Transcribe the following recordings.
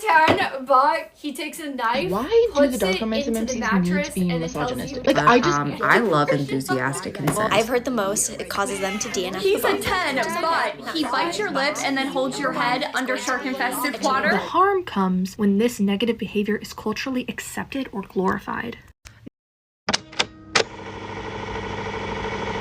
10, but he takes a knife, Why do puts the dark it romance into the MCs need mattress, to be and then tells you... misogynistic? Like, I just... I love enthusiastic consent. I've heard the most. It causes them to DNF He's the a book. 10, but he bites your lip and then holds your head under shark-infested water. The harm comes when this negative behavior is culturally accepted or glorified.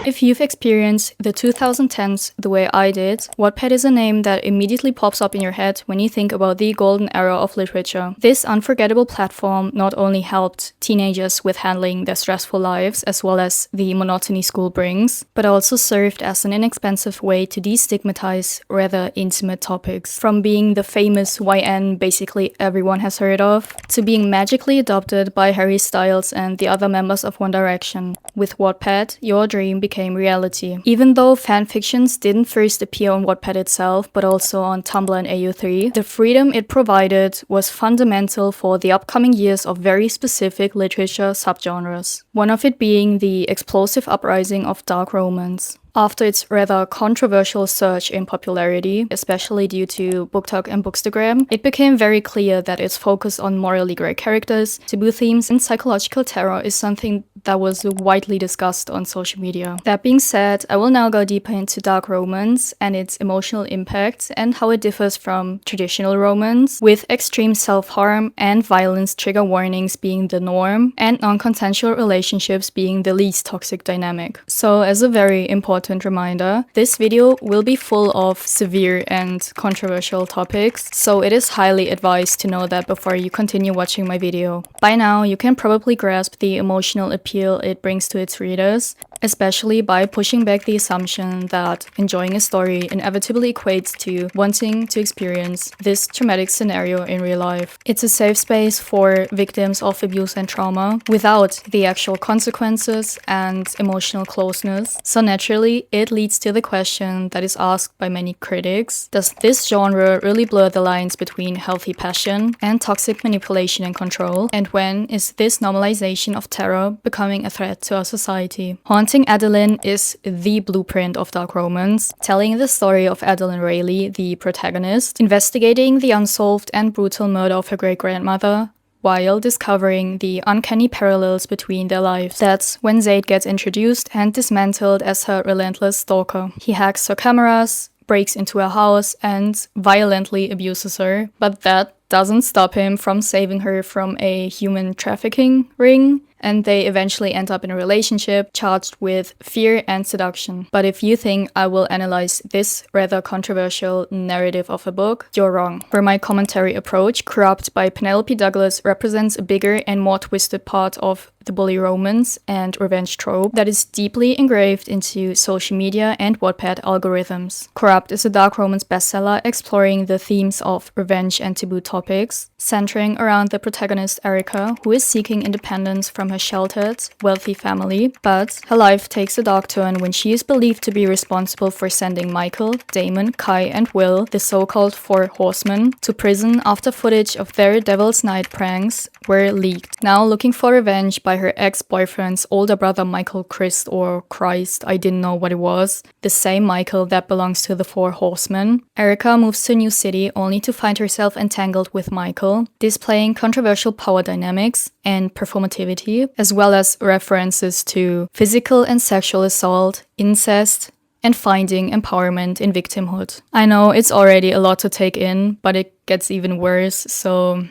If you've experienced the 2010s the way I did, Wattpad is a name that immediately pops up in your head when you think about the golden era of literature. This unforgettable platform not only helped teenagers with handling their stressful lives as well as the monotony school brings, but also served as an inexpensive way to destigmatize rather intimate topics. From being the famous YN basically everyone has heard of, to being magically adopted by Harry Styles and the other members of One Direction. With Wattpad, your dream became reality. Even though fanfictions didn't first appear on Wattpad itself, but also on Tumblr and AO3, the freedom it provided was fundamental for the upcoming years of very specific literature subgenres. One of it being the explosive uprising of dark romance. After its rather controversial surge in popularity, especially due to BookTok and Bookstagram, it became very clear that its focus on morally grey characters, taboo themes, and psychological terror is something that was widely discussed on social media. That being said, I will now go deeper into dark romance and its emotional impact and how it differs from traditional romance, with extreme self-harm and violence trigger warnings being the norm, and non-consensual relationships being the least toxic dynamic. So, as a very important reminder, this video will be full of severe and controversial topics, so it is highly advised to know that before you continue watching my video. By now, you can probably grasp the emotional appeal it brings to its readers, especially by pushing back the assumption that enjoying a story inevitably equates to wanting to experience this traumatic scenario in real life. It's a safe space for victims of abuse and trauma without the actual consequences and emotional closeness, so naturally it leads to the question that is asked by many critics: does this genre really blur the lines between healthy passion and toxic manipulation and control? And when is this normalization of terror becoming a threat to our society? Haunting Adeline is the blueprint of dark romance, telling the story of Adeline Rayleigh, the protagonist, investigating the unsolved and brutal murder of her great-grandmother, while discovering the uncanny parallels between their lives. That's when Zaid gets introduced and dismantled as her relentless stalker. He hacks her cameras, breaks into her house, and violently abuses her, but that doesn't stop him from saving her from a human trafficking ring, and they eventually end up in a relationship charged with fear and seduction. But if you think I will analyze this rather controversial narrative of a book, you're wrong. For my commentary approach, Corrupt by Penelope Douglas represents a bigger and more twisted part of the bully romance and revenge trope that is deeply engraved into social media and Wattpad algorithms. Corrupt is a dark romance bestseller exploring the themes of revenge and taboo topics, centering around the protagonist Erica, who is seeking independence from her sheltered, wealthy family, but her life takes a dark turn when she is believed to be responsible for sending Michael, Damon, Kai, and Will, the so-called Four Horsemen, to prison after footage of their Devil's Night pranks were leaked. Now looking for revenge by her ex-boyfriend's older brother Michael Christ, or Christ, I didn't know what it was, the same Michael that belongs to the Four Horsemen, Erica moves to a new city only to find herself entangled with Michael, displaying controversial power dynamics and performativity, as well as references to physical and sexual assault, incest, and finding empowerment in victimhood. I know it's already a lot to take in, but it gets even worse, so...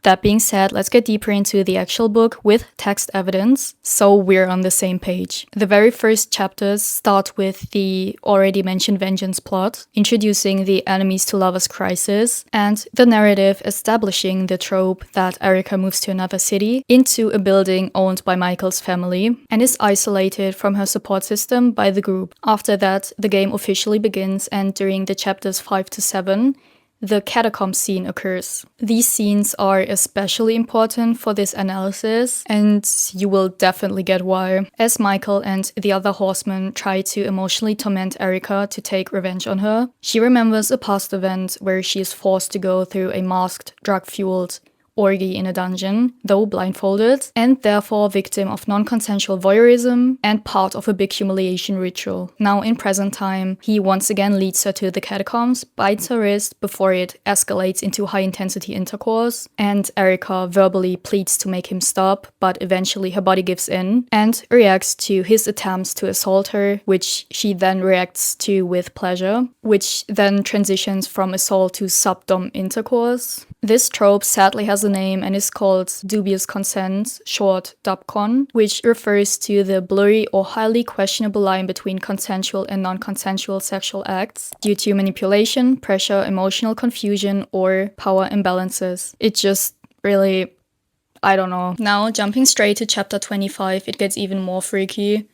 That being said, let's get deeper into the actual book with text evidence, so we're on the same page. The very first chapters start with the already mentioned vengeance plot, introducing the enemies to lovers crisis, and the narrative establishing the trope that Erica moves to another city, into a building owned by Michael's family, and is isolated from her support system by the group. After that, the game officially begins, and during the chapters 5 to 7, the catacomb scene occurs. These scenes are especially important for this analysis, and you will definitely get why. As Michael and the other horsemen try to emotionally torment Erica to take revenge on her, she remembers a past event where she is forced to go through a masked, drug-fueled orgy in a dungeon, though blindfolded, and therefore victim of non-consensual voyeurism and part of a big humiliation ritual. Now in present time, he once again leads her to the catacombs, bites her wrist before it escalates into high-intensity intercourse, and Erica verbally pleads to make him stop, but eventually her body gives in and reacts to his attempts to assault her, which she then reacts to with pleasure, which then transitions from assault to subdom intercourse. This trope sadly has a name and is called dubious consent, short dubcon, which refers to the blurry or highly questionable line between consensual and non-consensual sexual acts due to manipulation, pressure, emotional confusion, or power imbalances. It just really, I don't know. Now, jumping straight to chapter 25, it gets even more freaky.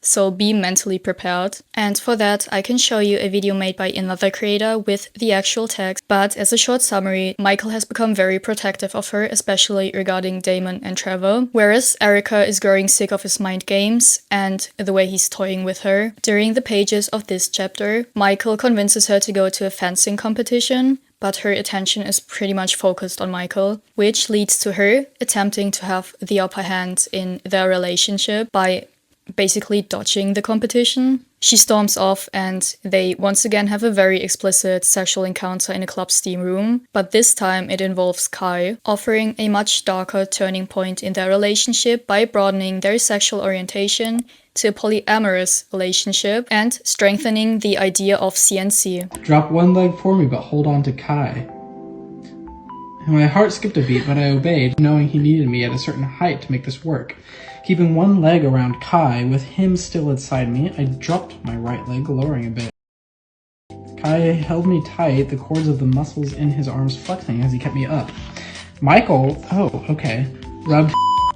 So be mentally prepared. And for that, I can show you a video made by another creator with the actual text. But as a short summary, Michael has become very protective of her, especially regarding Damon and Trevor, whereas Erica is growing sick of his mind games and the way he's toying with her. During the pages of this chapter, Michael convinces her to go to a fencing competition, but her attention is pretty much focused on Michael, which leads to her attempting to have the upper hand in their relationship by basically dodging the competition. She storms off and they once again have a very explicit sexual encounter in a club steam room, but this time it involves Kai, offering a much darker turning point in their relationship by broadening their sexual orientation to a polyamorous relationship and strengthening the idea of CNC. Drop one leg for me, but hold on to Kai. My heart skipped a beat, but I obeyed, knowing he needed me at a certain height to make this work. Keeping one leg around Kai, with him still inside me, I dropped my right leg, lowering a bit. Kai held me tight, the cords of the muscles in his arms flexing as he kept me up. Michael, oh, okay, rubbed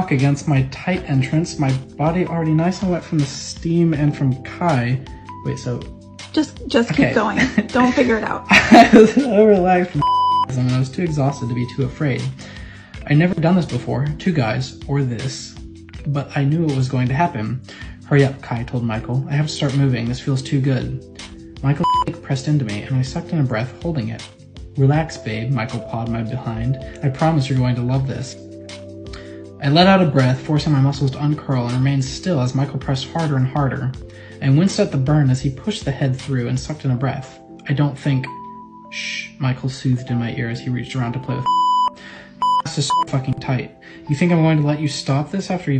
against my tight entrance, my body already nice and wet from the steam and from Kai. Wait, so... Just keep going. Don't figure it out. I was so relaxed from and I was too exhausted to be too afraid. I'd never done this before, two guys, or this, but I knew it was going to happen. Hurry up, Kai told Michael. I have to start moving, this feels too good. Michael pressed into me, and I sucked in a breath, holding it. Relax, babe, Michael pawed my behind. I promise you're going to love this. I let out a breath, forcing my muscles to uncurl and remain still as Michael pressed harder and harder. I winced at the burn as he pushed the head through and sucked in a breath. I don't think... Shh, Michael soothed in my ear as he reached around to play with This is so fucking tight. You think I'm going to let you stop this after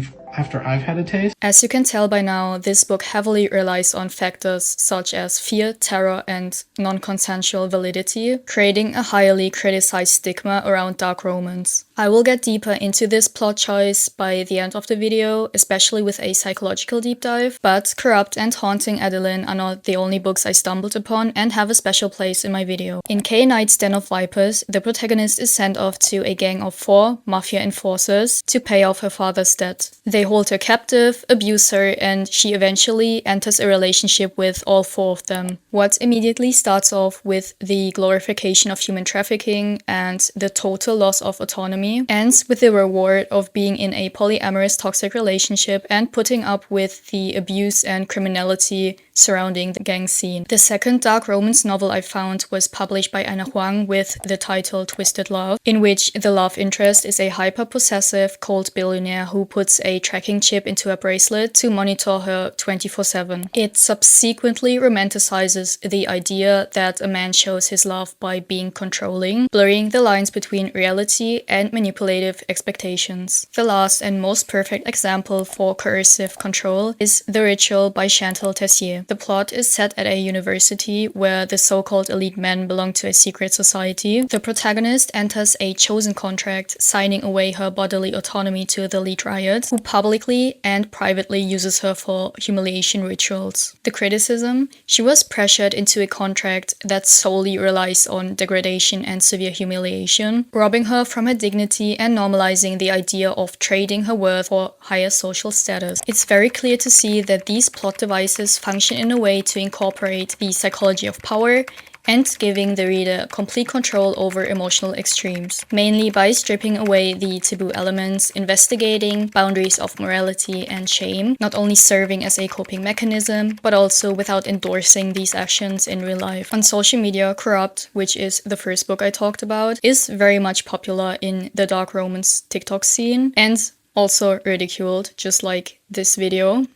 I've had a taste? As you can tell by now, this book heavily relies on factors such as fear, terror, and non-consensual validity, creating a highly criticized stigma around dark romance. I will get deeper into this plot choice by the end of the video, especially with a psychological deep dive, but Corrupt and Haunting Adeline are not the only books I stumbled upon and have a special place in my video. In K. Knight's Den of Vipers, the protagonist is sent off to a gang of 4 mafia enforcers to pay off her father's debt. They hold her captive, abuse her, and she eventually enters a relationship with all 4 of them. What immediately starts off with the glorification of human trafficking and the total loss of autonomy ends with the reward of being in a polyamorous toxic relationship and putting up with the abuse and criminality surrounding the gang scene. The second dark romance novel I found was published by Anna Huang with the title Twisted Love, in which the love interest is a hyper-possessive cold billionaire who puts a tracking chip into her bracelet to monitor her 24/7. It subsequently romanticizes the idea that a man shows his love by being controlling, blurring the lines between reality and manipulative expectations. The last and most perfect example for coercive control is The Ritual by Chantal Tessier. The plot is set at a university where the so-called elite men belong to a secret society. The protagonist enters a chosen contract, signing away her bodily autonomy to the lead riot, who publicly and privately uses her for humiliation rituals. The criticism? She was pressured into a contract that solely relies on degradation and severe humiliation, robbing her from her dignity and normalizing the idea of trading her worth for higher social status. It's very clear to see that these plot devices function in a way to incorporate the psychology of power and giving the reader complete control over emotional extremes, mainly by stripping away the taboo elements, investigating boundaries of morality and shame, not only serving as a coping mechanism, but also without endorsing these actions in real life. On social media, Corrupt, which is the first book I talked about, is very much popular in the dark romance TikTok scene, and also ridiculed, just like this video.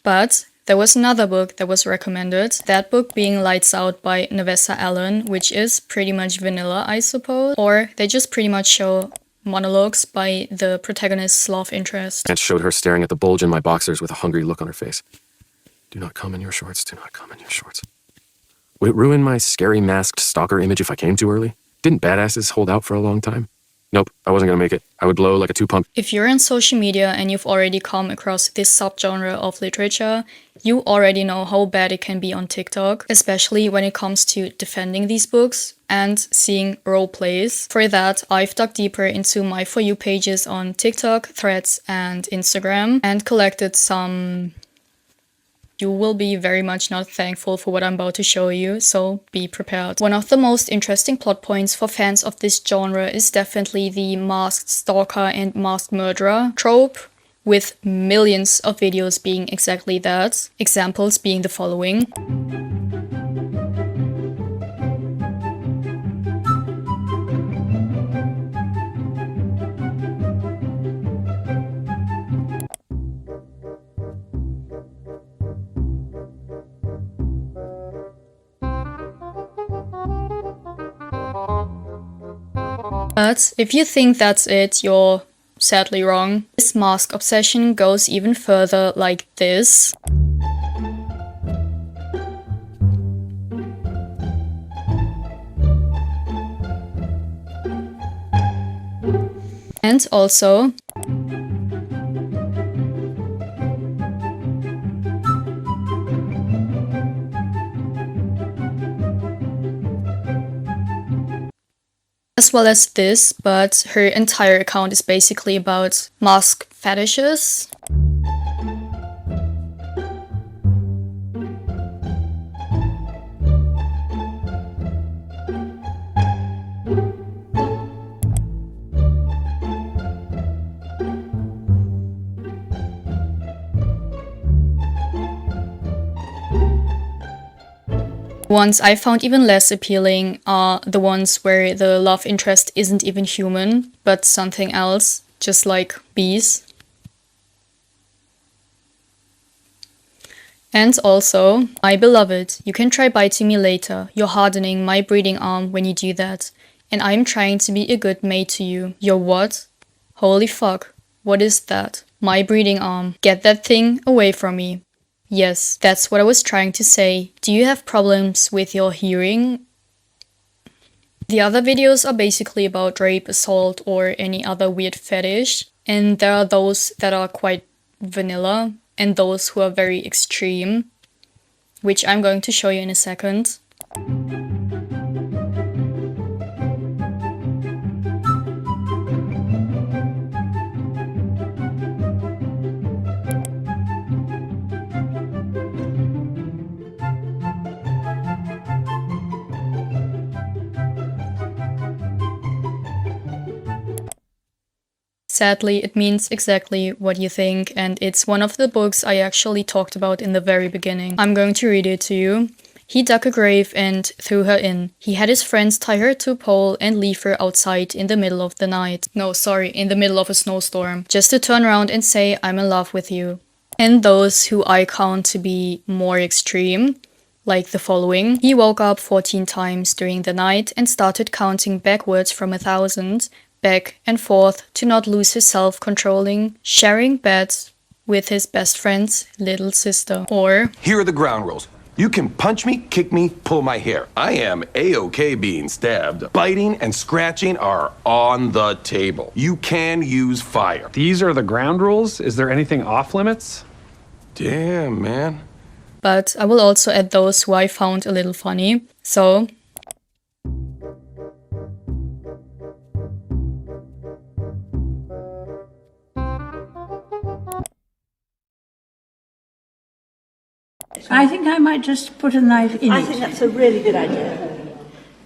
But there was another book that was recommended, that book being Lights Out by Nevessa Allen, which is pretty much vanilla, I suppose, or they just pretty much show monologues by the protagonist's love interest. And showed her staring at the bulge in my boxers with a hungry look on her face. Do not come in your shorts, do not come in your shorts. Would it ruin my scary masked stalker image if I came too early? Didn't badasses hold out for a long time? Nope, I wasn't gonna make it. I would blow like a two-pump. If you're on social media and you've already come across this subgenre of literature, you already know how bad it can be on TikTok, especially when it comes to defending these books and seeing role plays. For that, I've dug deeper into my For You pages on TikTok, Threads, and Instagram, and collected some... You will be very much not thankful for what I'm about to show you, so be prepared. One of the most interesting plot points for fans of this genre is definitely the masked stalker and masked murderer trope, with millions of videos being exactly that. Examples being the following. But if you think that's it, you're sadly wrong. This mask obsession goes even further, like this. And also as well as this, but her entire account is basically about mask fetishes. Ones I found even less appealing are the ones where the love interest isn't even human, but something else, just like bees. And also, my beloved, you can try biting me later. You're hardening my breeding arm when you do that. And I'm trying to be a good mate to you. You're what? Holy fuck. What is that? My breeding arm. Get that thing away from me. Yes, that's what I was trying to say. Do you have problems with your hearing? The other videos are basically about rape, assault, or any other weird fetish. And there are those that are quite vanilla, and those who are very extreme, which I'm going to show you in a second. Sadly, it means exactly what you think, and it's one of the books I actually talked about in the very beginning. I'm going to read it to you. He dug a grave and threw her in. He had his friends tie her to a pole and leave her outside in the middle of the night. No, sorry, in the middle of a snowstorm. Just to turn around and say, I'm in love with you. And those who I count to be more extreme, like the following. He woke up 14 times during the night and started counting backwards from 1,000, back and forth to not lose his self-controlling, sharing beds with his best friend's little sister. Or, here are the ground rules. You can punch me, kick me, pull my hair. I am A-OK being stabbed. Biting and scratching are on the table. You can use fire. These are the ground rules? Is there anything off limits? Damn, man. but I will also add those who I found a little funny. So, I think I might just put a knife in it. I think that's a really good idea.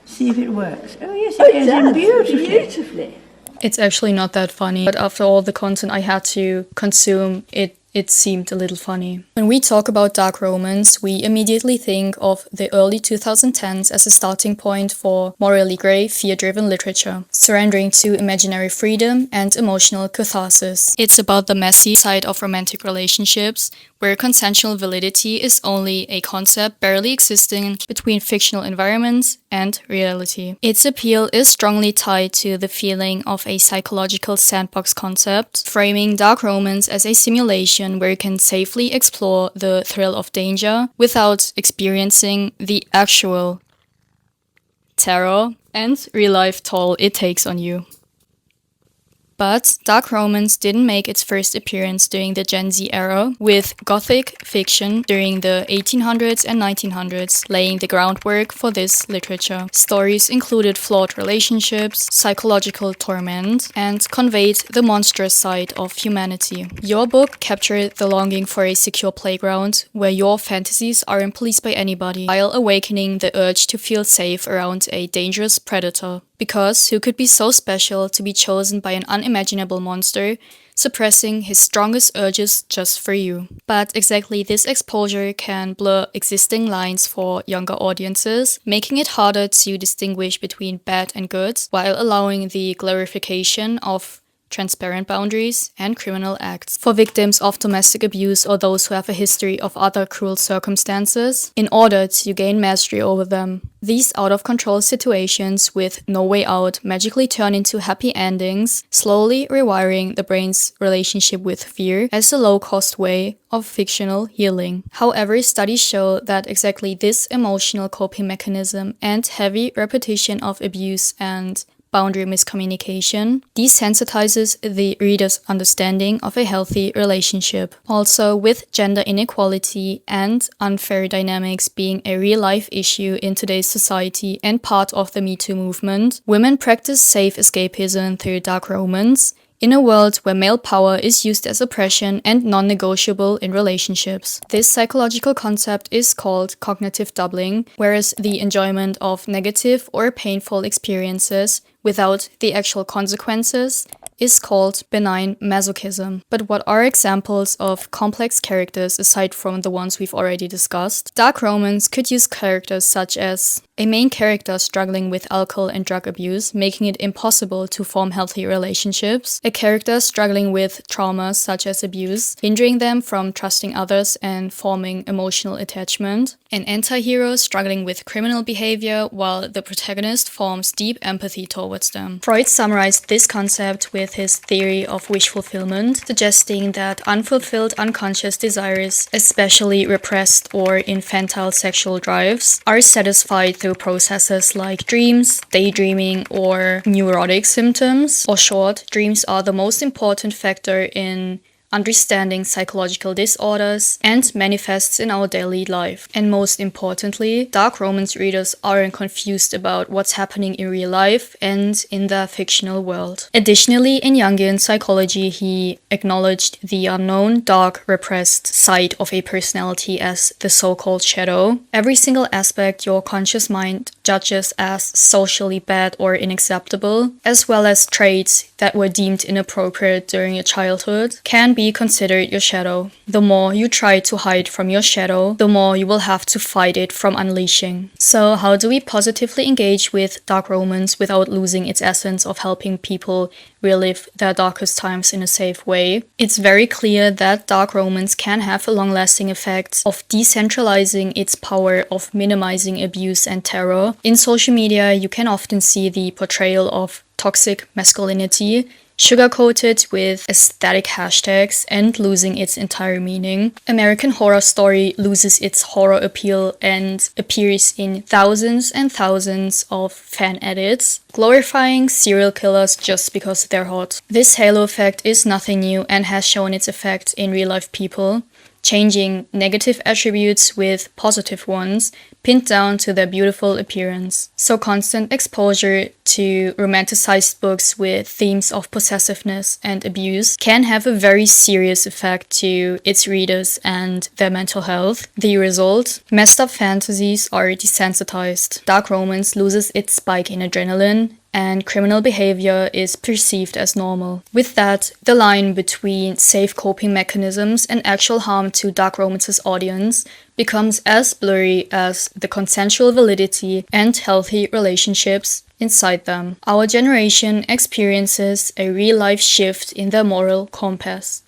See if it works. Oh yes, it goes in beautifully. It's actually not that funny, but after all the content I had to consume, it seemed a little funny. When we talk about dark romance, we immediately think of the early 2010s as a starting point for morally grey, fear-driven literature, surrendering to imaginary freedom and emotional catharsis. It's about the messy side of romantic relationships, where consensual validity is only a concept barely existing between fictional environments and reality. Its appeal is strongly tied to the feeling of a psychological sandbox concept, framing dark romance as a simulation where you can safely explore the thrill of danger without experiencing the actual terror and real-life toll it takes on you. But dark romance didn't make its first appearance during the Gen Z era, with Gothic fiction during the 1800s and 1900s laying the groundwork for this literature. Stories included flawed relationships, psychological torment, and conveyed the monstrous side of humanity. Your book captured the longing for a secure playground where your fantasies aren't policed by anybody, while awakening the urge to feel safe around a dangerous predator. Because who could be so special to be chosen by an unimaginable monster, suppressing his strongest urges just for you? But exactly this exposure can blur existing lines for younger audiences, making it harder to distinguish between bad and good, while allowing the glorification of transparent boundaries and criminal acts for victims of domestic abuse or those who have a history of other cruel circumstances in order to gain mastery over them. These out-of-control situations with no way out magically turn into happy endings, slowly rewiring the brain's relationship with fear as a low-cost way of fictional healing. However, studies show that exactly this emotional coping mechanism and heavy repetition of abuse and boundary miscommunication desensitizes the reader's understanding of a healthy relationship. Also, with gender inequality and unfair dynamics being a real-life issue in today's society and part of the Me Too movement, women practice safe escapism through dark romance, in a world where male power is used as oppression and non-negotiable in relationships. This psychological concept is called cognitive doubling, whereas the enjoyment of negative or painful experiences without the actual consequences is called benign masochism. But what are examples of complex characters aside from the ones we've already discussed? Dark romance could use characters such as a main character struggling with alcohol and drug abuse, making it impossible to form healthy relationships, a character struggling with traumas such as abuse, hindering them from trusting others and forming emotional attachment, an anti-hero struggling with criminal behavior while the protagonist forms deep empathy towards them. Freud summarized this concept with his theory of wish fulfillment, suggesting that unfulfilled unconscious desires, especially repressed or infantile sexual drives, are satisfied through processes like dreams, daydreaming, or neurotic symptoms. Or short, dreams are the most important factor in understanding psychological disorders and manifests in our daily life. And most importantly, dark romance readers aren't confused about what's happening in real life and in the fictional world. Additionally, in Jungian psychology, he acknowledged the unknown, dark, repressed side of a personality as the so-called shadow. Every single aspect your conscious mind judges as socially bad or unacceptable, as well as traits that were deemed inappropriate during your childhood, can be considered your shadow. The more you try to hide from your shadow, the more you will have to fight it from unleashing. So how do we positively engage with dark romance without losing its essence of helping people relive their darkest times in a safe way? It's very clear that dark romance can have a long-lasting effect of decentralizing its power of minimizing abuse and terror. In social media, you can often see the portrayal of toxic masculinity sugar-coated with aesthetic hashtags and losing its entire meaning. American Horror Story loses its horror appeal and appears in thousands and thousands of fan edits, glorifying serial killers just because they're hot. This halo effect is nothing new and has shown its effect in real-life people. changing negative attributes with positive ones, pinned down to their beautiful appearance. So constant exposure to romanticized books with themes of possessiveness and abuse can have a very serious effect to its readers and their mental health. The result? Messed up fantasies are desensitized. Dark romance loses its spike in adrenaline, and criminal behavior is perceived as normal. With that, the line between safe coping mechanisms and actual harm to dark romance's audience becomes as blurry as the consensual validity and healthy relationships inside them. Our generation experiences a real-life shift in their moral compass.